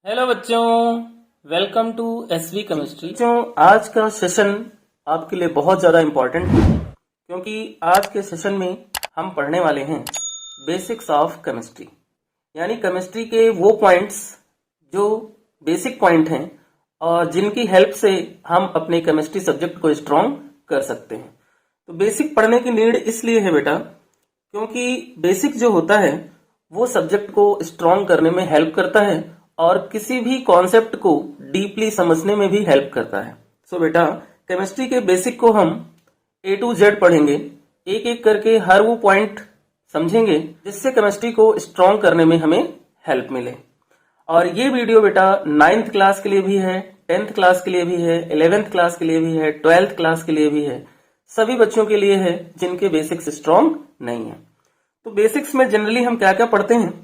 Hello बच्चों, welcome to SV chemistry. बच्चों, आज का सेशन आपके लिए बहुत ज़्यादा इम्पोर्टेंट है क्योंकि आज के सेशन में हम पढ़ने वाले हैं बेसिक्स ऑफ केमिस्ट्री, यानी केमिस्ट्री के वो पॉइंट्स जो बेसिक पॉइंट हैं और जिनकी हेल्प से हम अपने केमिस्ट्री सब्जेक्ट को स्ट्रॉन्ग कर सकते हैं। तो बेसिक पढ़ने की नीड इसलिए है बेटा क्योंकि बेसिक जो होता है वो सब्जेक्ट को स्ट्रॉन्ग करने में हेल्प करता है और किसी भी कॉन्सेप्ट को डीपली समझने में भी हेल्प करता है। सो बेटा, केमिस्ट्री के बेसिक को हम ए टू जेड पढ़ेंगे, एक एक करके हर वो पॉइंट समझेंगे जिससे केमिस्ट्री को स्ट्रॉन्ग करने में हमें हेल्प मिले। और ये वीडियो बेटा 9th क्लास के लिए भी है, 10th क्लास के लिए भी है, 11th क्लास के लिए भी है, 12th क्लास के लिए भी है, सभी बच्चों के लिए है जिनके बेसिक्स स्ट्रॉन्ग नहीं है। तो बेसिक्स में जनरली हम क्या क्या पढ़ते हैं,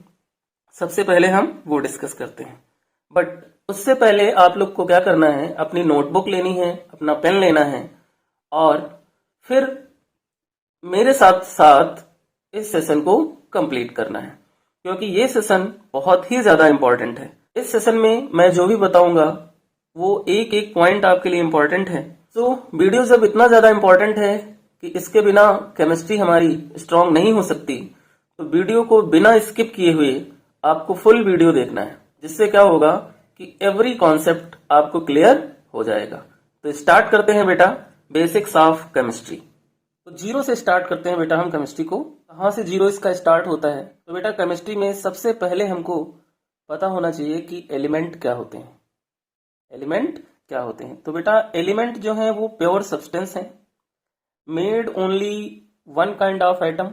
सबसे पहले हम वो डिस्कस करते हैं। बट उससे पहले आप लोग को क्या करना है, अपनी नोटबुक लेनी है, अपना पेन लेना है और फिर मेरे साथ साथ इस सेशन को कंप्लीट करना है क्योंकि ये सेशन बहुत ही ज्यादा इंपॉर्टेंट है। इस सेशन में मैं जो भी बताऊंगा वो एक एक पॉइंट आपके लिए इंपॉर्टेंट है। तो वीडियो जब इतना ज्यादा इंपॉर्टेंट है कि इसके बिना केमिस्ट्री हमारी स्ट्रांग नहीं हो सकती, तो वीडियो को बिना स्किप किए हुए आपको फुल वीडियो देखना है, जिससे क्या होगा कि एवरी कॉन्सेप्ट आपको क्लियर हो जाएगा। तो स्टार्ट करते हैं बेटा बेसिक्स ऑफ केमिस्ट्री। तो जीरो से स्टार्ट करते हैं बेटा हम केमिस्ट्री को। कहाँ से जीरो इसका स्टार्ट होता है? तो बेटा केमिस्ट्री में सबसे पहले हमको पता होना चाहिए कि एलिमेंट क्या होते हैं। एलिमेंट क्या होते हैं? तो बेटा एलिमेंट जो है वो प्योर सब्सटेंस है, made only one kind of atom,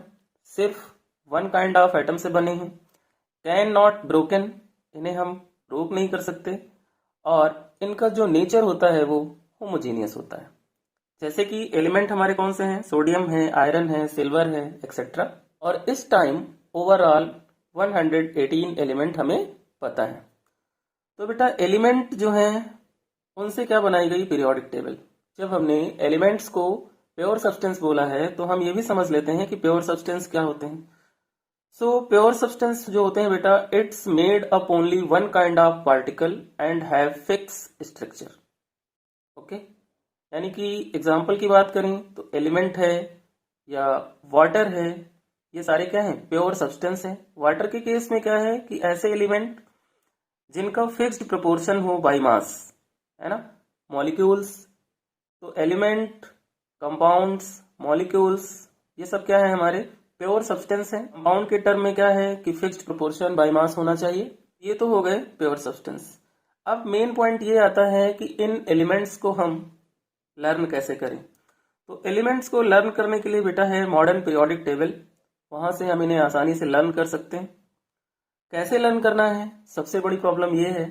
सिर्फ वन काइंड ऑफ एटम से बने हैं, कैन नॉट ब्रोकन, इन्हें हम रोक नहीं कर सकते, और इनका जो नेचर होता है वो होमोजीनियस होता है। जैसे कि एलिमेंट हमारे कौन से हैं? सोडियम है, आयरन है, सिल्वर है, एक्सेट्रा। और इस टाइम ओवरऑल 118 एलिमेंट हमें पता है। तो बेटा एलिमेंट जो हैं उनसे क्या बनाई गई? Periodic table. जब हमने एलिमेंट्स को प्योर सब्सटेंस बोला है तो हम ये भी समझ लेते हैं कि प्योर सब्सटेंस क्या होते हैं। सो प्योर सब्सटेंस जो होते हैं बेटा, it's made up only one kind of particle and have fix structure. Okay, यानी कि एग्जांपल की बात करें तो एलिमेंट है या वाटर है, ये सारे क्या हैं? प्योर सब्सटेंस है। वाटर के केस में क्या है कि ऐसे एलिमेंट जिनका फिक्स्ड प्रोपोर्शन हो बाय मास, है ना, मॉलिक्यूल्स। तो एलिमेंट, कंपाउंड्स, मॉलिक्यूल्स, ये सब क्या है? हमारे प्योर सब्सटेंस है। कंपाउंड के टर्म में क्या है कि फिक्स्ड प्रोपोर्शन बाय मास होना चाहिए। ये तो हो गए प्योर सब्सटेंस। अब मेन पॉइंट ये आता है कि इन एलिमेंट्स को हम लर्न कैसे करें। तो एलिमेंट्स को लर्न करने के लिए बेटा है मॉडर्न पीरियोडिक टेबल, वहां से हम इन्हें आसानी से लर्न कर सकते हैं। कैसे लर्न करना है, सबसे बड़ी प्रॉब्लम ये है।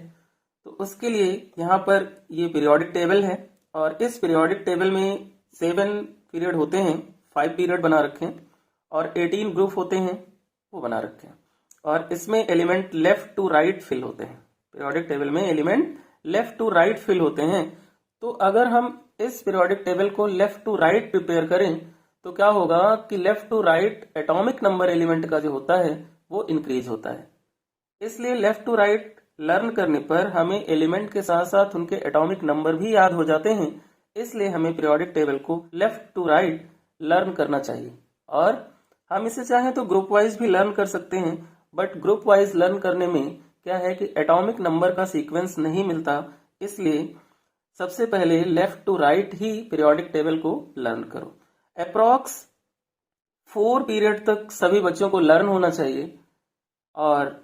तो उसके लिए यहाँ पर ये पीरियोडिक टेबल है और इस पीरियोडिक टेबल में 7 पीरियड होते हैं, 5 पीरियड बना रखे हैं और 18 ग्रुप होते हैं, वो बना रखे हैं। और इसमें element left to right fill होते हैं। पीरियोडिक टेबल में element left to right fill होते हैं। तो अगर हम इस पीरियोडिक टेबल को लेफ्ट टू राइट प्रिपेयर करें तो क्या होगा कि left to right atomic number element का जो होता है वो इंक्रीज होता है। इसलिए लेफ्ट टू राइट लर्न करने पर हमें एलिमेंट के साथ साथ उनके एटॉमिक नंबर भी याद हो जाते हैं। इसलिए हमें पीरियोडिक टेबल को लेफ्ट टू राइट लर्न करना चाहिए। और हम इसे चाहें तो ग्रुप वाइज भी लर्न कर सकते हैं, बट ग्रुप वाइज लर्न करने में क्या है कि एटॉमिक नंबर का सीक्वेंस नहीं मिलता। इसलिए सबसे पहले लेफ्ट टू राइट ही पीरियोडिक टेबल को लर्न करो। अप्रॉक्स 4 पीरियड तक सभी बच्चों को लर्न होना चाहिए और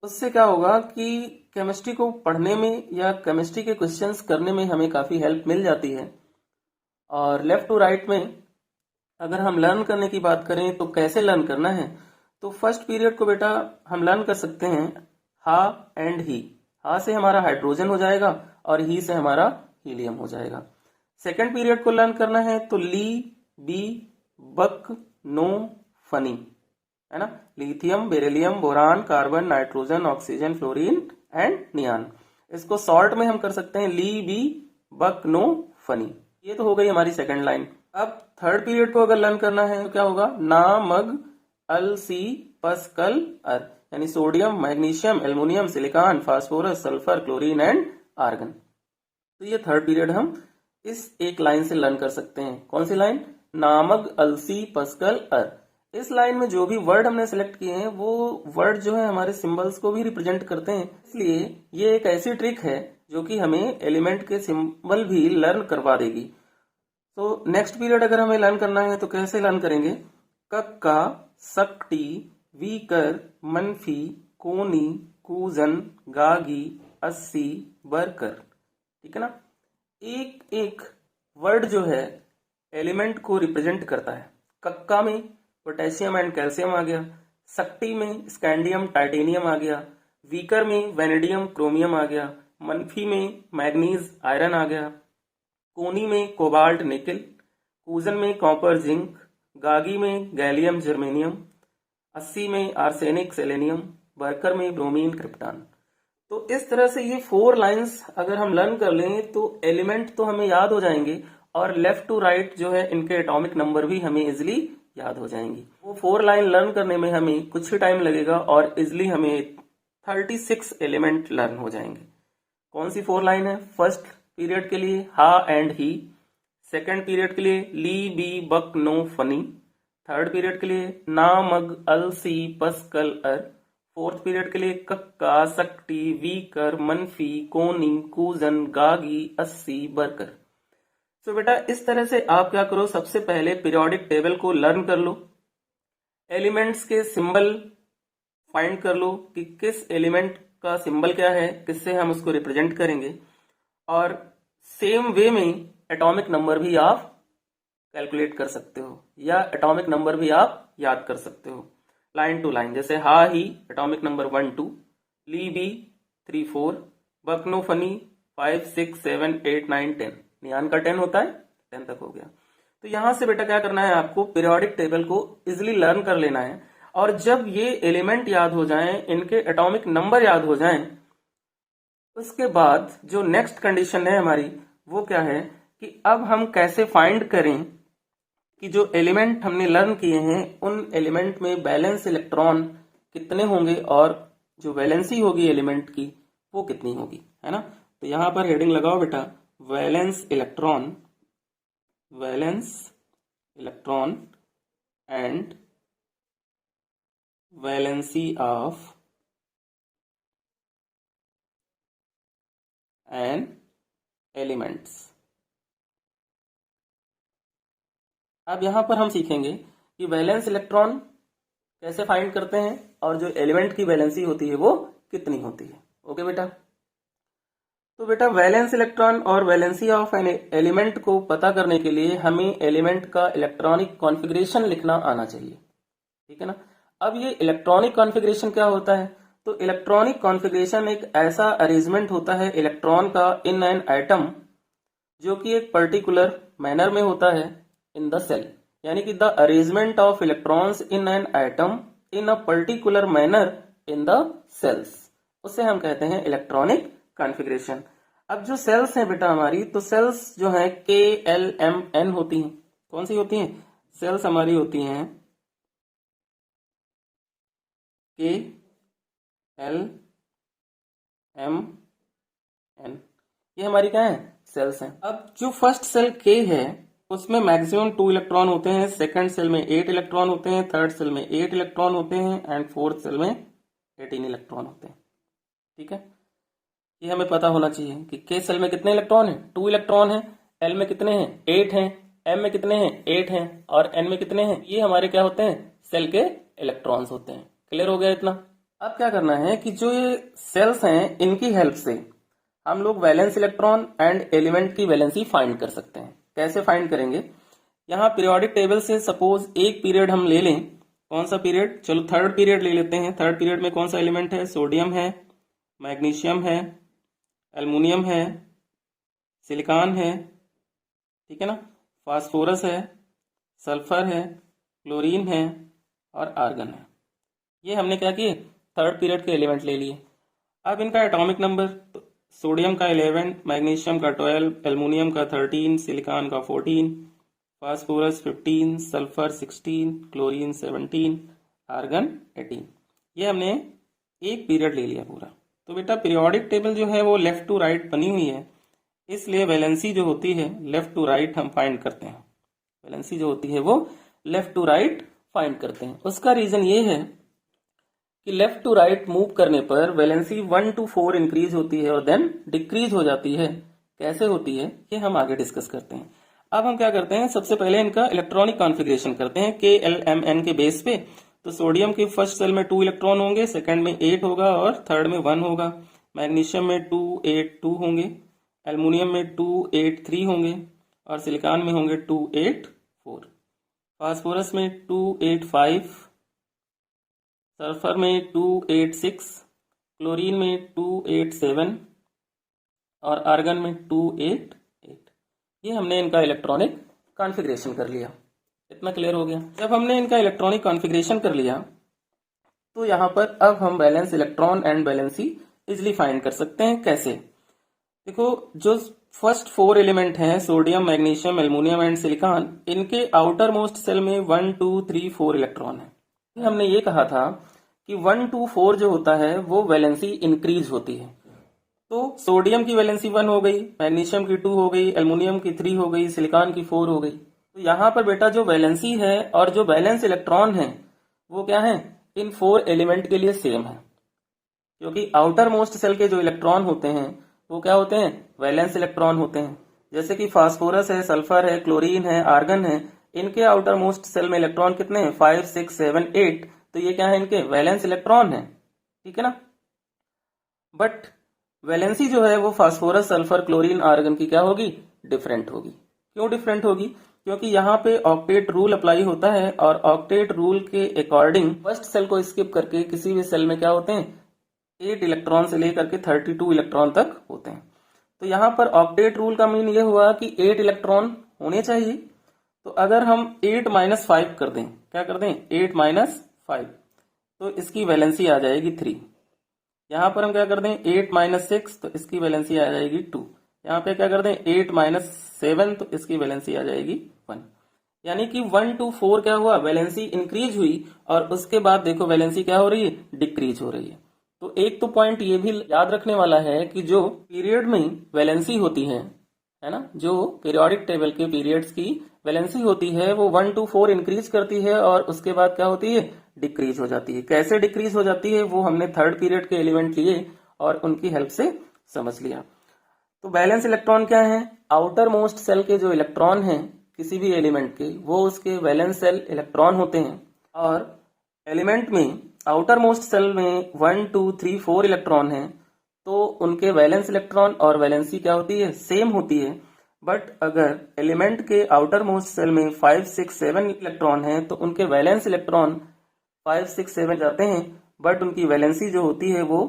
उससे क्या होगा कि केमिस्ट्री को पढ़ने में या केमिस्ट्री के क्वेश्चंस करने में हमें काफ़ी हेल्प मिल जाती है। और लेफ्ट टू राइट में अगर हम लर्न करने की बात करें तो कैसे लर्न करना है, तो फर्स्ट पीरियड को बेटा हम लर्न कर सकते हैं हा एंड ही। हा से हमारा हाइड्रोजन हो जाएगा और ही से हमारा हीलियम हो जाएगा। सेकंड पीरियड को लर्न करना है तो ली, बी, बक, नो, फनी, है ना, lithium, beryllium, boron, carbon, nitrogen, oxygen, fluorine and neon. इसको शॉर्ट में हम कर सकते हैं ली, बी, बक, नो, फनी। ये तो हो गई हमारी सेकंड लाइन। अब थर्ड पीरियड को अगर लर्न करना है तो क्या होगा? ना, मग, अल, सी, पस, कल, अर, यानी sodium, magnesium, aluminium, silicon, phosphorus, sulphur, chlorine and argon. तो ये थर्ड पीरियड हम इस एक लाइन से लर्न कर सकते हैं। कौन सी लाइन? नामक, अलसी, पस्कल, अर। इस लाइन में जो भी वर्ड हमने सिलेक्ट किए हैं वो वर्ड जो है हमारे सिंबल्स को भी रिप्रेजेंट करते हैं, इसलिए ये एक ऐसी ट्रिक है जो कि हमें एलिमेंट के सिंबल भी लर्न करवा देगी। तो नेक्स्ट पीरियड अगर हमें लर्न करना है तो कैसे लर्न करेंगे? कक्का, सक्टी, वीकर, मनफी, कोनी, कूजन, गागी, अस्सी, बरकर। ठीक है ना? एक एक वर्ड जो है एलिमेंट को रिप्रेजेंट करता है। कक्का में पोटेशियम एंड कैल्शियम आ गया, सक्टी में स्कैंडियम टाइटेनियम आ गया, वीकर में वेनेडियम क्रोमियम आ गया, मनफी में मैग्नीज आयरन आ गया, कोनी में कोबाल्ट निकल, कूजन में कॉपर जिंक, गागी में गैलियम जर्मेनियम, अस्सी में आर्सेनिक सेलेनियम, बरकर में ब्रोमीन क्रिप्टॉन। तो इस तरह से ये 4 लाइंस अगर हम लर्न कर लें तो एलिमेंट तो हमें याद हो जाएंगे और लेफ्ट टू राइट जो है इनके एटॉमिक नंबर भी हमें इजिली याद हो जाएंगी। वो 4 लाइन लर्न करने में हमें कुछ ही टाइम लगेगा और इजिली हमें 36 एलिमेंट लर्न हो जाएंगे। कौन सी 4 लाइन है? फर्स्ट पीरियड के लिए हा एंड ही, सेकेंड पीरियड के लिए ली, बी, बक, नो, फनी, थर्ड पीरियड के लिए ना, मग, अल, सी, पस्कल, अर, फोर्थ पीरियड के लिए कक्का, सक्टी, वीकर, मनफी, कोनी, कूजन, गागी, अस्सी, बरकर। तो बेटा इस तरह से आप क्या करो, सबसे पहले पीरियोडिक टेबल को लर्न कर लो, एलिमेंट्स के सिंबल फाइंड कर लो कि किस एलिमेंट का सिंबल क्या है, किससे हम उसको रिप्रेजेंट करेंगे, और सेम वे में एटॉमिक नंबर भी आप कैलकुलेट कर सकते हो या एटॉमिक नंबर भी आप याद कर सकते हो लाइन टू लाइन। जैसे हा ही एटॉमिक नंबर 1 2, ली बी 3 4, बकनो फनी 5 6 7 8 9 10, नियान का 10 होता है, 10 तक हो गया। तो यहां से बेटा क्या करना है, आपको पीरियोडिक टेबल को इजिली लर्न कर लेना है, और जब ये एलिमेंट याद हो जाएं, इनके एटॉमिक नंबर याद हो जाएं, उसके बाद जो नेक्स्ट कंडीशन है हमारी वो क्या है कि अब हम कैसे फाइंड करें कि जो एलिमेंट हमने लर्न किए हैं उन एलिमेंट में बैलेंस इलेक्ट्रॉन कितने होंगे और जो वैलेंसी होगी एलिमेंट की वो कितनी होगी, है ना। तो यहां पर हेडिंग लगाओ बेटा, valence electron and valency of an elements. अब यहां पर हम सीखेंगे कि वैलेंस इलेक्ट्रॉन कैसे फाइंड करते हैं और जो एलिमेंट की वैलेंसी होती है वो कितनी होती है। ओके बेटा, तो बेटा वैलेंस इलेक्ट्रॉन और वैलेंसी ऑफ एन एलिमेंट को पता करने के लिए हमें एलिमेंट का इलेक्ट्रॉनिक कॉन्फ़िगरेशन लिखना आना चाहिए, ठीक है ना। अब ये इलेक्ट्रॉनिक कॉन्फ़िगरेशन क्या होता है, तो इलेक्ट्रॉनिक कॉन्फ़िगरेशन एक ऐसा अरेंजमेंट होता है इलेक्ट्रॉन का इन एन एटम जो कि एक पर्टिकुलर मैनर में होता है इन द सेल, यानी कि the arrangement of electrons in an atom in a particular manner in the shells, उसे हम कहते हैं इलेक्ट्रॉनिक कॉन्फ़िगरेशन। अब जो सेल्स हैं बेटा हमारी, तो सेल्स जो हैं KLMN होती हैं। कौन सी होती हैं? सेल्स हमारी होती हैं KLMN, ये हमारी क्या है? सेल्स हैं। अब जो फर्स्ट सेल K है उसमें मैक्सिमम 2 इलेक्ट्रॉन होते हैं, सेकंड सेल में 8 इलेक्ट्रॉन होते हैं, थर्ड सेल में 8 इलेक्ट्रॉन होते हैं एंड फोर्थ सेल में 18 इलेक्ट्रॉन होते हैं, ठीक है। ये हमें पता होना चाहिए कि K सेल में कितने इलेक्ट्रॉन हैं? 2 इलेक्ट्रॉन हैं, L में कितने हैं? 8 हैं, M में कितने हैं? 8 हैं और N में कितने हैं? ये हमारे क्या होते हैं? सेल के इलेक्ट्रॉन्स होते हैं। क्लियर हो गया इतना? अब क्या करना है कि जो ये सेल्स हैं इनकी हेल्प से हम लोग वैलेंस इलेक्ट्रॉन एंड एलिमेंट की वैलेंसी फाइंड कर सकते हैं। कैसे फाइंड करेंगे? यहाँ पीरियोडिक टेबल से सपोज एक पीरियड हम ले लें। कौन सा पीरियड? चलो थर्ड पीरियड ले लेते हैं। थर्ड पीरियड में कौन सा एलिमेंट है? सोडियम है, मैग्नीशियम है, एल्युमिनियम है, सिलिकॉन है, ठीक है ना, फास्फोरस है, सल्फर है, क्लोरीन है और आर्गन है। ये हमने क्या किए? थर्ड पीरियड के एलिमेंट ले लिए। अब इनका एटॉमिक नंबर, तो सोडियम का 11, मैग्नीशियम का 12, एल्युमिनियम का 13, सिलिकॉन का 14, फास्फोरस 15, सल्फर 16, क्लोरीन 17, आर्गन 18। ये हमने एक पीरियड ले लिया पूरा। तो बेटा पीरियोडिक टेबल जो है वो लेफ्ट टू राइट बनी हुई है, इसलिए वैलेंसी जो होती है लेफ्ट टू राइट हम फाइंड करते हैं। वैलेंसी जो होती है वो लेफ्ट टू राइट फाइंड करते हैं। उसका रीजन ये है कि लेफ्ट टू राइट मूव करने पर वैलेंसी 1 to 4 इंक्रीज होती है और देन डिक्रीज हो जाती है। कैसे होती है ये हम आगे डिस्कस करते हैं। अब हम क्या करते हैं, सबसे पहले इनका इलेक्ट्रॉनिक कॉन्फ़िगरेशन करते हैं KLMN के बेस पे। तो सोडियम के फर्स्ट सेल में 2 इलेक्ट्रॉन होंगे, सेकंड में 8 होगा और थर्ड में 1 होगा। मैग्नीशियम में 2 8 2 होंगे, एल्युमिनियम में 2 8 3 होंगे और सिलिकॉन में होंगे 2 8 4। फास्फोरस में 2 8 5, सल्फर में 2 8 6, क्लोरीन में 2 8 7 और आर्गन में 2 8 8। ये हमने इनका इलेक्ट्रॉनिक कॉन्फ़िगरेशन कर लिया। इतना क्लियर हो गया। जब हमने इनका इलेक्ट्रॉनिक कॉन्फ़िगरेशन कर लिया तो यहाँ पर अब हम balance electron and valency easily find कर सकते हैं। कैसे? देखो, जो फर्स्ट 4 एलिमेंट हैं sodium, magnesium, aluminium and silicon, इनके आउटर मोस्ट सेल में 1 2 3 4 इलेक्ट्रॉन है। हमने ये कहा था कि 1 2 4 जो होता है वो वैलेंसी इंक्रीज होती है। तो सोडियम की वैलेंसी 1 हो गई, मैग्नीशियम की 2 हो गई, एल्युमिनियम की 3 हो गई, सिलिकॉन की 4 हो गई। तो यहाँ पर बेटा जो वैलेंसी है और जो बैलेंस इलेक्ट्रॉन है वो क्या है, इन 4 एलिमेंट के लिए सेम है। क्योंकि आउटर मोस्ट सेल के जो इलेक्ट्रॉन होते हैं वो क्या होते हैं, वैलेंस इलेक्ट्रॉन होते हैं। जैसे कि फास्फोरस है, सल्फर है, क्लोरीन है, आर्गन है, इनके आउटर मोस्ट सेल में इलेक्ट्रॉन कितने हैं, 5 6 7 8। तो ये क्या है, इनके वैलेंस इलेक्ट्रॉन है। ठीक है ना। बट वैलेंसी जो है वो फास्फोरस, सल्फर, क्लोरीन, आर्गन की क्या होगी, डिफरेंट होगी। क्यों डिफरेंट होगी? क्योंकि यहाँ पे ऑक्टेट रूल अप्लाई होता है और ऑक्टेट रूल के अकॉर्डिंग फर्स्ट सेल को स्किप करके किसी भी सेल में क्या होते हैं, 8 इलेक्ट्रॉन से लेकर के 32 इलेक्ट्रॉन तक होते हैं। तो यहाँ पर ऑक्टेट रूल का मीन ये हुआ कि 8 इलेक्ट्रॉन होने चाहिए। तो अगर हम 8 - 5 कर दें, क्या कर दें, 8 - 5, तो इसकी वैलेंसी आ जाएगी 3। यहाँ पर हम क्या कर दें, 8 - 6, तो इसकी वैलेंसी आ जाएगी 2। यहाँ पे क्या कर दें, 8 - 7, तो इसकी वैलेंसी आ जाएगी 1। यानी कि 1 to 4 क्या हुआ, वैलेंसी इंक्रीज हुई और उसके बाद देखो वैलेंसी क्या हो रही है, डिक्रीज हो रही है। तो एक तो पॉइंट ये भी याद रखने वाला है कि जो पीरियड में वैलेंसी होती है ना, जो पीरियोडिक टेबल के पीरियड्स की वैलेंसी होती है वो 1 to 4 इंक्रीज करती है और उसके बाद क्या होती है, डिक्रीज हो जाती है। कैसे डिक्रीज हो जाती है वो हमने थर्ड पीरियड के एलिमेंट लिए और उनकी हेल्प से समझ लिया। तो बैलेंस इलेक्ट्रॉन क्या है, आउटर मोस्ट सेल के जो इलेक्ट्रॉन हैं किसी भी एलिमेंट के वो उसके वैलेंस सेल इलेक्ट्रॉन होते हैं। और एलिमेंट में आउटर मोस्ट सेल में 1 2 3 4 इलेक्ट्रॉन हैं, तो उनके वैलेंस इलेक्ट्रॉन और वैलेंसी क्या होती है, सेम होती है। बट अगर एलिमेंट के आउटर मोस्ट सेल में 5 6 7 इलेक्ट्रॉन हैं तो उनके वैलेंस इलेक्ट्रॉन 5 6 7 जाते हैं, बट उनकी वैलेंसी जो होती है वो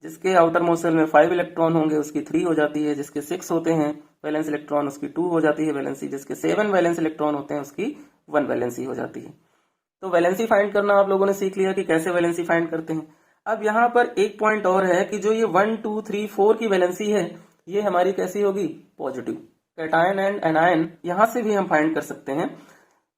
जिसके आउटर मोस्ट सेल में 5 इलेक्ट्रॉन होंगे उसकी 3 हो जाती है, जिसके 6 होते हैं वैलेंस इलेक्ट्रॉन उसकी 2 हो जाती है वैलेंसी, जिसके 7 वैलेंस इलेक्ट्रॉन होते हैं उसकी 1 वैलेंसी हो जाती है। तो वैलेंसी फाइंड करना आप लोगों ने सीख लिया कि कैसे वैलेंसी फाइंड करते हैं। अब यहाँ पर एक पॉइंट और है कि जो ये 1 2 3 4 की वैलेंसी है ये हमारी कैसी होगी, पॉजिटिव। कैटायन एंड एनायन यहाँ से भी हम फाइंड कर सकते हैं।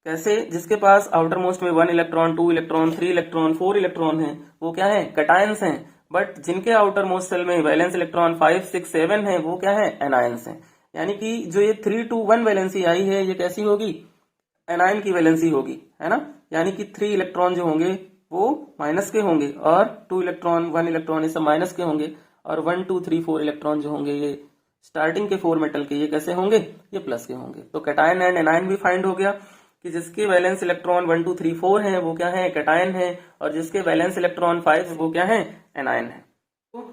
कैसे? जिसके पास आउटर मोस्ट में 1 इलेक्ट्रॉन, 2 इलेक्ट्रॉन, 3 इलेक्ट्रॉन, 4 इलेक्ट्रॉन है वो क्या है, कैटायंस हैं। बट जिनके आउटर मोस्ट सेल में वैलेंस इलेक्ट्रॉन 5 6 7 है वो क्या है, एनायंस हैं। यानी कि जो ये 3 to 1 वैलेंसी आई है ये कैसी होगी, एनायन की वैलेंसी होगी, है ना। यानी कि 3 इलेक्ट्रॉन जो होंगे वो माइनस के होंगे और 2 इलेक्ट्रॉन 1 इलेक्ट्रॉन ये सब माइनस के होंगे और 1 2 3 4 इलेक्ट्रॉन जो होंगे ये स्टार्टिंग के 4 मेटल के ये कैसे होंगे, ये प्लस के होंगे। तो कैटायन एंड एनायन भी फाइंड हो गया कि जिसके वैलेंस इलेक्ट्रॉन 1 2 3 4 है वो क्या है, कैटायन है, और जिसके वैलेंस इलेक्ट्रॉन 5 वो क्या है, एनायन है। तो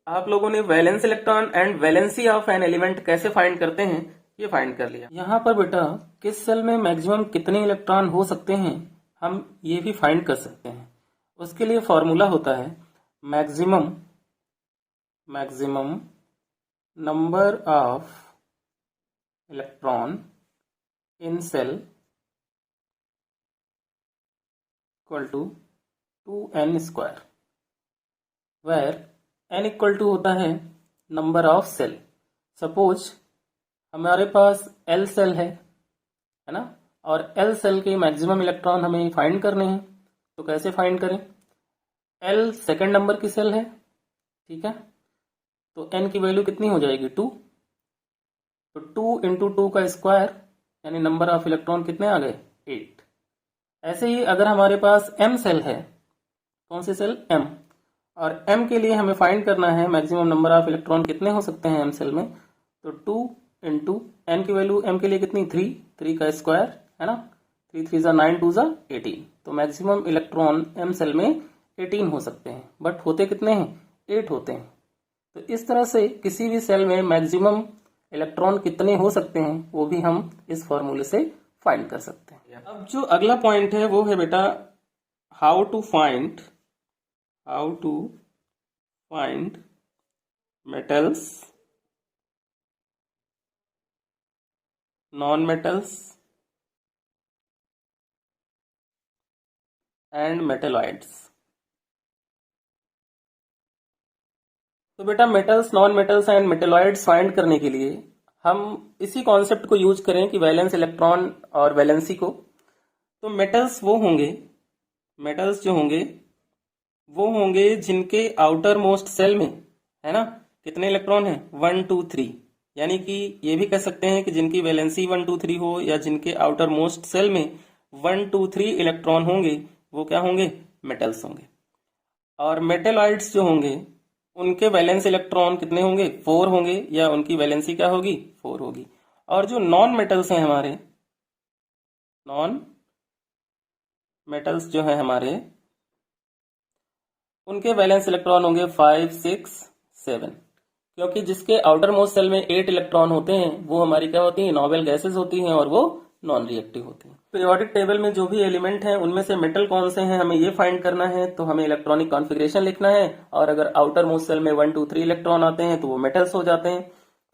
आप लोगों ने valence electron and valency of an element कैसे फाइंड करते हैं ये फाइंड कर लिया। यहाँ पर बेटा किस सेल में मैक्सिमम कितने इलेक्ट्रॉन हो सकते हैं हम ये भी फाइंड कर सकते हैं। उसके लिए फॉर्मूला होता है maximum number of electron in shell equal to 2n square, where n equal to होता है नंबर ऑफ सेल। सपोज हमारे पास L सेल है ना, और L सेल के मैक्सिमम इलेक्ट्रॉन हमें फाइंड करने हैं। तो कैसे फाइंड करें, L सेकेंड नंबर की सेल है, ठीक है, तो n की वैल्यू कितनी हो जाएगी 2, तो 2 इंटू 2 का स्क्वायर यानी नंबर ऑफ इलेक्ट्रॉन कितने आ गए 8। ऐसे ही अगर हमारे पास m सेल है, कौन सी सेल m, और m के लिए हमें फाइंड करना है मैक्सिमम नंबर ऑफ इलेक्ट्रॉन कितने हो सकते हैं m सेल में, तो 2 इंटू n की वैल्यू m के लिए कितनी 3 का स्क्वायर है ना, 3 3 9 2 18, तो मैक्सिमम इलेक्ट्रॉन m सेल में 18 हो सकते हैं, बट होते कितने हैं 8 होते हैं। तो इस तरह से किसी भी सेल में मैक्सिमम इलेक्ट्रॉन कितने हो सकते हैं वो भी हम इस फॉर्मूले से फाइंड कर सकते हैं। अब जो अगला पॉइंट है वो है बेटा how to find metals, non metals and metalloids. तो बेटा metals, non metals and metalloids find करने के लिए हम इसी कॉन्सेप्ट को यूज करें कि वैलेंस इलेक्ट्रॉन और वैलेंसी को। तो मेटल्स जो होंगे वो होंगे जिनके आउटर मोस्ट सेल में है ना कितने इलेक्ट्रॉन हैं 1 2 3, यानी कि ये भी कह सकते हैं कि जिनकी वैलेंसी 1 2 3 हो या जिनके आउटर मोस्ट सेल में 1 2 3 इलेक्ट्रॉन होंगे वो क्या होंगे मेटल्स होंगे। और मेटेलॉइड्स जो होंगे उनके वैलेंस इलेक्ट्रॉन कितने होंगे 4 होंगे या उनकी वैलेंसी क्या होगी 4 होगी। और जो नॉन मेटल्स हैं हमारे, नॉन मेटल्स जो है हमारे, उनके वैलेंस इलेक्ट्रॉन होंगे 5 6 7, क्योंकि जिसके आउटर मोस्ट सेल में 8 इलेक्ट्रॉन होते हैं वो हमारी क्या होती हैं नोबेल गैसेस होती हैं और वो नॉन रिएक्टिव होती हैं। पीरियोडिक टेबल में जो भी एलिमेंट हैं उनमें से मेटल कौन से हैं हमें ये फाइंड करना है, तो हमें इलेक्ट्रॉनिक कॉन्फ़िगरेशन लिखना है, और अगर आउटर मोस्ट सेल में 1 2 3 इलेक्ट्रॉन आते हैं तो वो मेटल्स हो जाते हैं,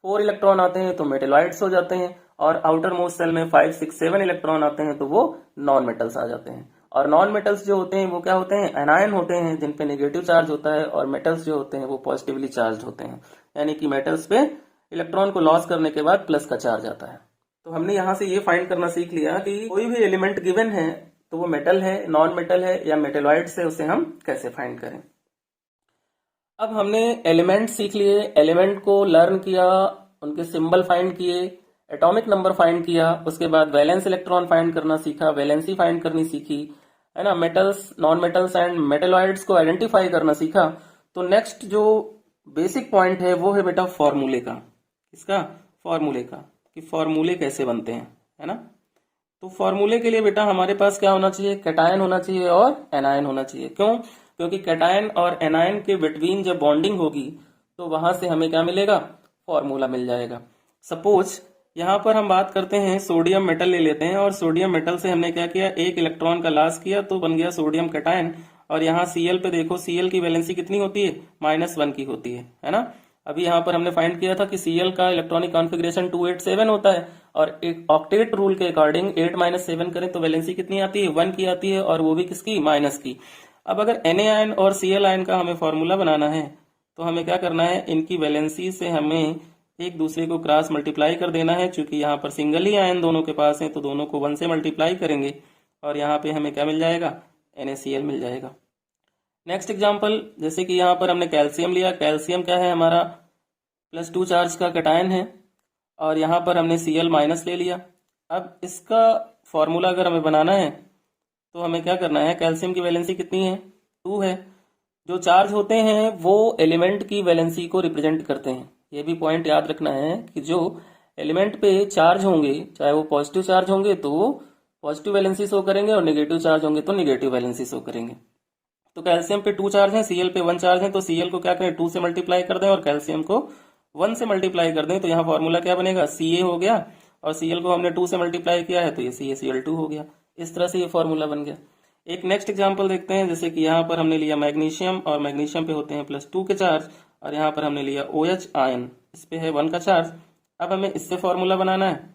4 इलेक्ट्रॉन आते हैं तो मेटेलॉइड्स हो जाते हैं, और आउटर मोस्ट सेल में 5 6 7 इलेक्ट्रॉन आते हैं तो वो नॉन मेटल्स आ जाते हैं। और नॉन मेटल्स जो होते हैं वो क्या होते हैं एनायन होते हैं जिन पे नेगेटिव चार्ज होता है, और मेटल्स जो होते हैं वो पॉजिटिवली चार्ज होते हैं, यानी कि मेटल्स पे इलेक्ट्रॉन को लॉस करने के बाद प्लस का चार्ज आता है। तो हमने यहाँ से ये फाइंड करना सीख लिया कि कोई भी एलिमेंट गिवन है तो वो मेटल है, नॉन मेटल है या मेटेलॉइड्स है, उसे हम कैसे फाइंड करें। अब हमने एलिमेंट सीख लिए, एलिमेंट को लर्न किया, उनके सिंबल फाइंड किए, एटॉमिक नंबर फाइंड किया, उसके बाद वैलेंस इलेक्ट्रॉन फाइंड करना सीखा, वैलेंसी फाइंड करनी सीखी है ना, metals, non metals and metalloids को आइडेंटिफाई करना सीखा। तो नेक्स्ट जो बेसिक पॉइंट है वो है बेटा फॉर्मूले का। इसका फॉर्मूले का कि फॉर्मूले कैसे बनते हैं, है ना। तो फॉर्मूले के लिए बेटा हमारे पास क्या होना चाहिए, कैटायन होना चाहिए और एनायन होना चाहिए। क्यों? क्योंकि कैटायन और एनायन के बिटवीन जब बॉन्डिंग होगी तो वहां से हमें क्या मिलेगा, फॉर्मूला मिल जाएगा। सपोज यहाँ पर हम बात करते हैं सोडियम मेटल ले लेते हैं, और सोडियम मेटल से हमने क्या किया, एक इलेक्ट्रॉन का लॉस किया तो बन गया सोडियम कैटायन। और यहाँ Cl पे देखो, Cl की वैलेंसी कितनी होती है -1 की होती है ना। अभी यहाँ पर हमने फाइंड किया था कि Cl का इलेक्ट्रॉनिक कॉन्फ़िगरेशन 287 होता है, और एक ऑक्टेट रूल के अकॉर्डिंग 8 - 7 करें तो वैलेंसी कितनी आती है 1 की आती है, और वो भी किसकी माइनस की। अब अगर Na आयन और Cl आयन का हमें फॉर्मूला बनाना है तो हमें क्या करना है, इनकी वैलेंसी से हमें एक दूसरे को क्रॉस मल्टीप्लाई कर देना है। चूंकि यहाँ पर सिंगल ही आयन दोनों के पास है तो दोनों को 1 से मल्टीप्लाई करेंगे और यहाँ पे हमें क्या मिल जाएगा, NaCl मिल जाएगा। नेक्स्ट एग्जांपल, जैसे कि यहाँ पर हमने कैल्शियम लिया, कैल्शियम क्या है हमारा +2 चार्ज का कैटायन है, और यहाँ पर हमने Cl- ले लिया। अब इसका फॉर्मूला अगर हमें बनाना है तो हमें क्या करना है, कैल्शियम की वैलेंसी कितनी है 2 है। जो चार्ज होते हैं वो एलिमेंट की वैलेंसी को रिप्रेजेंट करते हैं। ये भी पॉइंट याद रखना है कि जो एलिमेंट पे चार्ज होंगे, चाहे वो पॉजिटिव चार्ज होंगे तो वो पॉजिटिव वैलेंसी शो करेंगे, और नेगेटिव चार्ज होंगे तो नेगेटिव वैलेंसी शो करेंगे। तो कैल्शियम पे 2 चार्ज है, Cl पे 1 चार्ज है, तो Cl को क्या करें 2 से मल्टीप्लाई कर दें और कैल्शियम को 1 से मल्टीप्लाई कर दें, तो यहाँ फॉर्मूला क्या बनेगा, Ca हो गया, और Cl को हमने 2 से मल्टीप्लाई किया है तो ये CaCl2 हो गया। इस तरह से ये फॉर्मूला बन गया। एक नेक्स्ट एग्जांपल देखते हैं, जैसे कि यहाँ पर हमने लिया मैग्नीशियम, और मैग्नीशियम पे होते हैं +2 के चार्ज, और यहाँ पर हमने लिया OH आयन, इस पे है 1 का चार्ज। अब हमें इससे फॉर्मूला बनाना है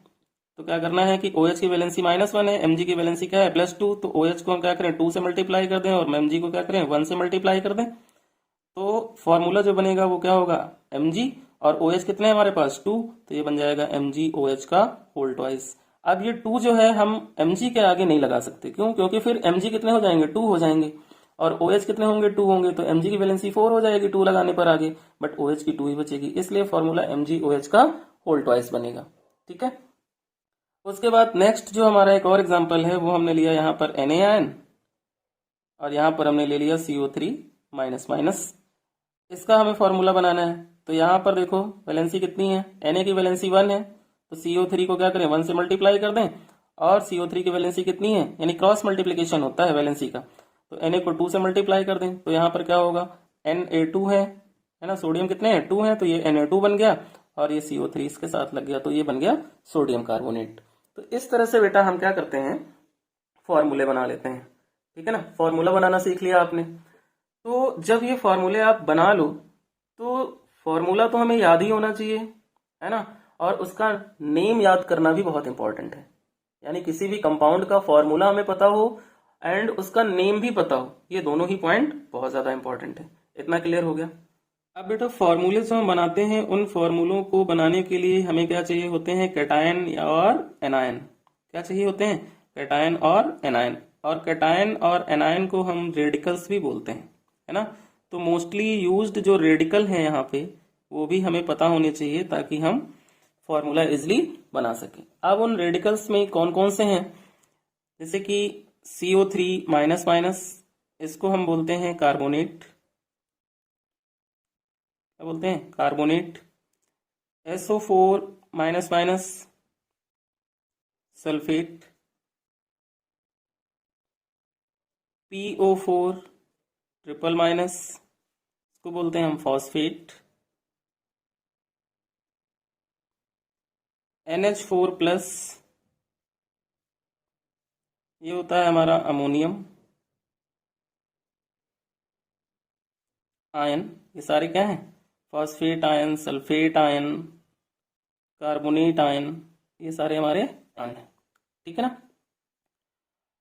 तो क्या करना है कि OH की वैलेंसी -1 है, Mg की वैलेंसी क्या है +2, तो OH को हम क्या करें 2 से मल्टीप्लाई कर दें, और Mg को क्या करें 1 से मल्टीप्लाई कर दें। तो फॉर्मूला जो बनेगा वो क्या होगा, Mg, और OH कितने हैं हमारे पास 2, तो ये बन जाएगा MgOH का होल ट्वाइस। अब ये 2 जो है हम Mg के आगे नहीं लगा सकते, क्यों, क्योंकि फिर Mg कितने हो जाएंगे 2 हो जाएंगे, और OH कितने होंगे, 2 होंगे, तो Mg की वैलेंसी 4 हो जाएगी 2 लगाने पर आगे, बट OH की 2 ही बचेगी, इसलिए फॉर्मूला MgOH का होल ट्वाइस बनेगा। ठीक है। उसके बाद नेक्स्ट जो हमारा एक और एग्जांपल है वो हमने लिया यहाँ पर Na आयन और यहाँ पर हमने ले लिया CO3 माइनस माइनस। इसका हमें फॉर्मूला बनाना है, तो यहाँ पर देखो वैलेंसी कितनी है, Na की वैलेंसी 1 है, तो CO3 को क्या करें 1 से मल्टीप्लाई कर दें, और CO3 की वैलेंसी कितनी है, यानी क्रॉस मल्टीप्लीकेशन होता है वैलेंसी का, तो Na को 2 से मल्टीप्लाई कर दें, तो यहाँ पर क्या होगा Na2 है ना, सोडियम कितने हैं 2 है, तो ये Na2 बन गया और ये CO3 इसके साथ लग गया, तो ये बन गया सोडियम कार्बोनेट। तो इस तरह से बेटा हम क्या करते हैं, फॉर्मूले बना लेते हैं। ठीक है ना, फॉर्मूला बनाना सीख लिया आपने। तो जब ये फॉर्मूले आप बना लो तो फॉर्मूला तो हमें याद ही होना चाहिए, है ना, और उसका नेम याद करना भी बहुत इंपॉर्टेंट है, यानी किसी भी कंपाउंड का फॉर्मूला हमें पता हो एंड उसका नेम भी पता हो, ये दोनों ही पॉइंट बहुत ज्यादा इंपॉर्टेंट है। इतना क्लियर हो गया। अब बेटा फॉर्मूले जो हम बनाते हैं उन फॉर्मूलों को बनाने के लिए हमें क्या चाहिए होते हैं, कैटायन और एनायन। क्या चाहिए होते हैं, कैटायन और एनायन, और कैटायन और एनायन को हम रेडिकल्स भी बोलते हैं, है ना। तो मोस्टली यूज्ड जो रेडिकल हैं यहाँ पे वो भी हमें पता होने चाहिए ताकि हम फॉर्मूला इजिली बना सकें। अब उन रेडिकल्स में कौन कौन से हैं, जैसे कि CO3 माइनस माइनस, इसको हम बोलते हैं कार्बोनेट, क्या बोलते हैं, carbonate. SO4 minus minus, sulphate. PO4 triple minus, इसको बोलते हैं हम फॉस्फेट। NH4 प्लस, ये होता है हमारा अमोनियम आयन। ये सारे क्या हैं, phosphate ion, sulphate ion, carbonate ion, ये सारे हमारे आयन हैं। ठीक है ना।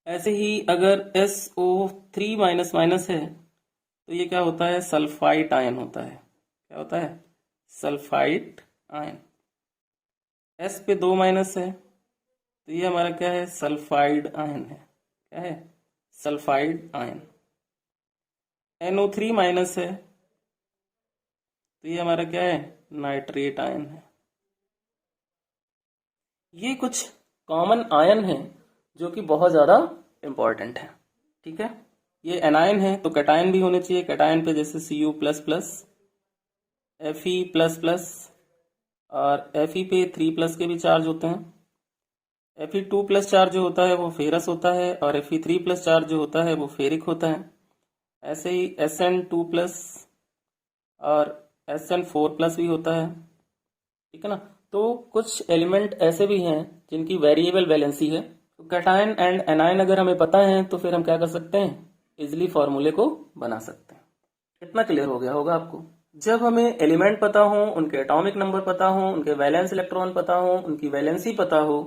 ऐसे ही अगर SO3 माइनस माइनस है तो ये क्या होता है, सल्फाइट आयन होता है। क्या होता है, सल्फाइट आयन। S पे 2 माइनस है तो ये हमारा क्या है, सल्फाइड आयन है। क्या है, सल्फाइड आयन। NO3 माइनस है तो ये हमारा क्या है, नाइट्रेट आयन है। ये कुछ कॉमन आयन हैं जो कि बहुत ज्यादा इंपॉर्टेंट है। ठीक है। ये एनायन है तो कैटायन भी होने चाहिए, कैटायन पे जैसे Cu plus plus, Fe plus plus, और Fe पे 3 प्लस के भी चार्ज होते हैं। Fe2 प्लस चार्ज जो होता है वो फेरस होता है, और Fe3 प्लस चार्ज जो होता है वो फेरिक होता है। ऐसे ही Sn2 प्लस और Sn4 प्लस भी होता है। ठीक है ना। तो कुछ एलिमेंट ऐसे भी हैं जिनकी वेरिएबल वैलेंसी है। तो कैटायन एंड एनायन अगर हमें पता है तो फिर हम क्या कर सकते हैं, इजिली फॉर्मूले को बना सकते हैं। इतना क्लियर हो गया होगा आपको। जब हमें एलिमेंट पता हो, उनके एटॉमिक नंबर पता हो, उनके वैलेंस इलेक्ट्रॉन पता हो, उनकी वैलेंसी पता हो,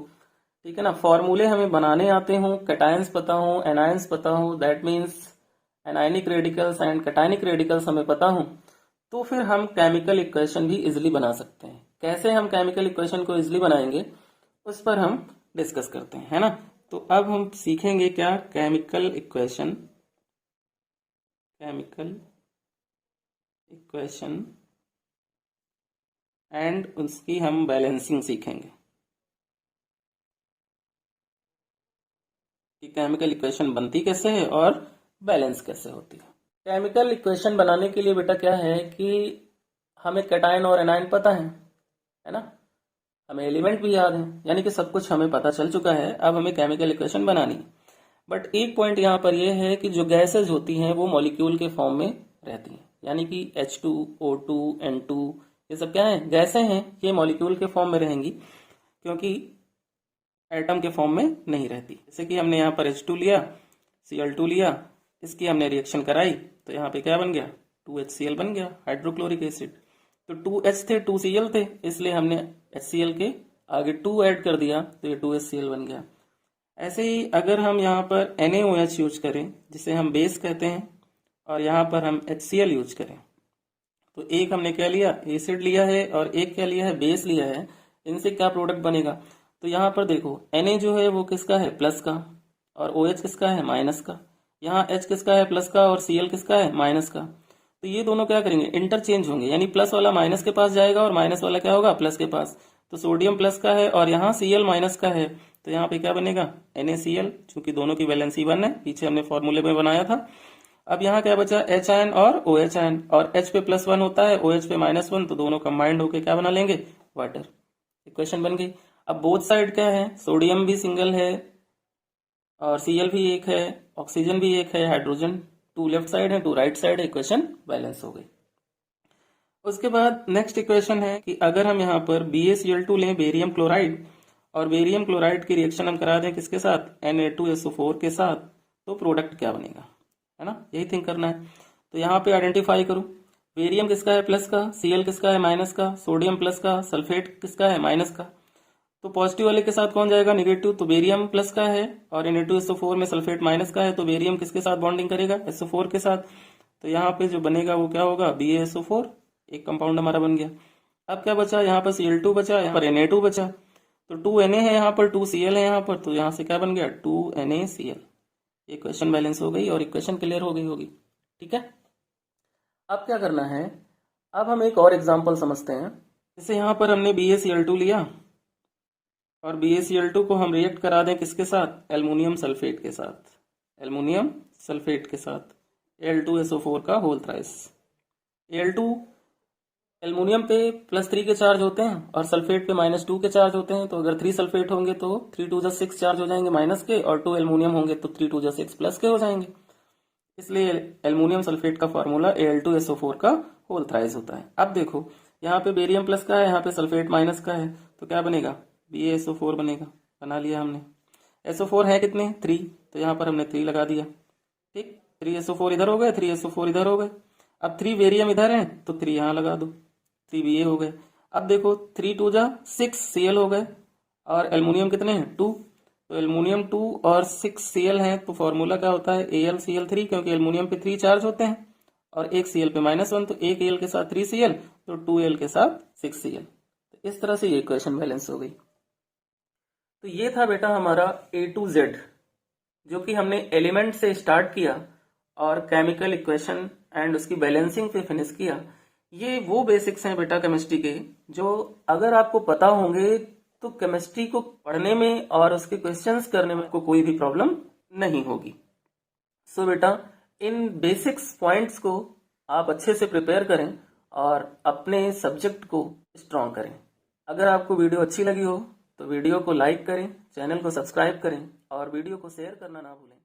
ठीक है ना, फॉर्मूले हमें बनाने आते हो, कैटायंस पता हो, एनायंस पता हो, that means anionic radicals and cationic radicals हमें पता हो, तो फिर हम केमिकल इक्वेशन भी इजिली बना सकते हैं। कैसे हम केमिकल इक्वेशन को इजिली बनाएंगे उस पर हम डिस्कस करते हैं, है ना। तो अब हम सीखेंगे क्या, chemical equation, chemical equation and उसकी हम बैलेंसिंग सीखेंगे कि केमिकल इक्वेशन बनती कैसे है और बैलेंस कैसे होती है। केमिकल इक्वेशन बनाने के लिए बेटा क्या है कि हमें कैटायन और एनायन पता है ना, हमें एलिमेंट भी याद है, यानी कि सब कुछ हमें पता चल चुका है। अब हमें केमिकल इक्वेशन बनानी है। बट एक पॉइंट यहाँ पर यह है कि जो गैसेज होती हैं वो मॉलिक्यूल के फॉर्म में रहती हैं, यानी कि H2, O2, N2, ये सब क्या है, गैसें हैं, ये मॉलिक्यूल के फॉर्म में रहेंगी क्योंकि एटम के फॉर्म में नहीं रहती। जैसे कि हमने यहाँ पर H2 लिया, Cl2 लिया, इसकी हमने रिएक्शन कराई तो यहाँ पे क्या बन गया, 2HCl बन गया, हाइड्रोक्लोरिक एसिड। तो 2H थे 2Cl थे, इसलिए हमने HCl के आगे 2 ऐड कर दिया तो ये 2HCl बन गया। ऐसे ही अगर हम यहाँ पर NaOH यूज करें जिसे हम बेस कहते हैं, और यहाँ पर हम HCl यूज करें, तो एक हमने क्या लिया, एसिड लिया है, और एक क्या लिया है, बेस लिया है। इनसे क्या प्रोडक्ट बनेगा, तो यहाँ पर देखो Na जो है वो किसका है, प्लस का, और OH किसका है, माइनस का। यहाँ H किसका है प्लस का और Cl किसका है माइनस का। तो ये दोनों क्या करेंगे इंटरचेंज होंगे, यानी प्लस वाला माइनस के पास जाएगा और माइनस वाला क्या होगा प्लस के पास। तो सोडियम प्लस का है और यहाँ Cl माइनस का है, तो यहाँ पे क्या बनेगा NaCl, चूंकि दोनों की वैलेंसी 1 है, पीछे हमने फॉर्मूले में बनाया था। अब यहाँ क्या बचा H आयन और OH आयन, और H पे +1 होता है OH पे -1, तो दोनों कंबाइंड होके क्या बना लेंगे वाटर। इक्वेशन बन गई। अब बोथ साइड क्या है, सोडियम भी सिंगल है और Cl भी एक है, ऑक्सीजन भी एक है, हाइड्रोजन 2 लेफ्ट साइड है 2 राइट साइड है, इक्वेशन बैलेंस हो गई। उसके बाद नेक्स्ट इक्वेशन है कि अगर हम यहाँ पर BaCl2 लें बेरियम क्लोराइड, और बेरियम क्लोराइड की रिएक्शन हम करा दें किसके साथ Na2SO4 के साथ, तो प्रोडक्ट क्या बनेगा, है ना, यही थिंक करना है। तो यहाँ पे आइडेंटिफाई करूं, बेरियम किसका है प्लस का, Cl किसका है माइनस का, सोडियम प्लस का, सल्फेट किसका है माइनस का। तो पॉजिटिव वाले के साथ कौन जाएगा नेगेटिव, तो बेरियम प्लस का है और Na2SO4 में सल्फेट माइनस का है, तो बेरियम किसके साथ बॉन्डिंग करेगा SO4 के साथ। तो यहाँ पे जो बनेगा वो क्या होगा BaSO4, एक कंपाउंड हमारा बन गया। अब क्या बचा, यहाँ पर Cl2 बचा, यहाँ पर Na2 बचा, तो 2Na है यहाँ पर 2Cl है यहाँ पर, तो यहाँ से क्या बन गया 2NaCl। इक्वेशन बैलेंस हो गई और इक्वेशन क्लियर हो गई होगी, ठीक है। अब क्या करना है, अब हम एक और एग्जांपल समझते हैं। जैसे यहाँ पर हमने BaCl2 लिया और BaCl2 को हम रिएक्ट करा दें किसके साथ, एल्युमिनियम सल्फेट के साथ, एल्युमिनियम सल्फेट के साथ Al2SO4 का होल थ्राइस। Al2 एल्युमिनियम पे +3 के चार्ज होते हैं और सल्फेट पे -2 के चार्ज होते हैं, तो अगर 3 सल्फेट होंगे तो 3 2 6 चार्ज हो जाएंगे माइनस के, और 2 एल्युमिनियम होंगे तो 3 2 6 प्लस के हो जाएंगे। इसलिए एल्युमिनियम सल्फेट का फॉर्मूला Al2SO4 का होल थ्राइस होता है। अब देखो यहाँ पे बेरियम प्लस का है, यहाँ पे सल्फेट माइनस का है, तो क्या बनेगा BaSO4 बनेगा, बना लिया हमने। SO4 है कितने 3, तो यहाँ पर हमने 3 लगा दिया, ठीक। 3SO4 इधर हो गए, 3SO4 इधर हो गए। अब 3 बेरियम इधर है तो 3 यहाँ लगा दो, 3 Ba हो गए। अब देखो 3 2 6 Cl हो गए, और एल्युमिनियम कितने हैं 2, तो एल्युमिनियम 2 और 6 Cl हैं, तो फॉर्मूला क्या होता है AlCl3, क्योंकि एल्युमिनियम पे 3 चार्ज होते हैं और एक Cl पे -1, तो एक Al के साथ 3 Cl, तो 2Al के साथ 6 Cl। तो इस तरह से ये इक्वेशन बैलेंस हो गई। तो ये था बेटा हमारा A to Z, जो कि हमने एलिमेंट से स्टार्ट किया और केमिकल इक्वेशन एंड उसकी बैलेंसिंग पे फिनिश किया। ये वो बेसिक्स हैं बेटा केमिस्ट्री के, जो अगर आपको पता होंगे तो केमिस्ट्री को पढ़ने में और उसके क्वेश्चंस करने में आपको कोई भी प्रॉब्लम नहीं होगी। सो बेटा इन बेसिक्स पॉइंट्स को आप अच्छे से प्रिपेयर करें और अपने सब्जेक्ट को स्ट्रॉन्ग करें। अगर आपको वीडियो अच्छी लगी हो तो वीडियो को लाइक करें, चैनल को सब्सक्राइब करें और वीडियो को शेयर करना ना भूलें।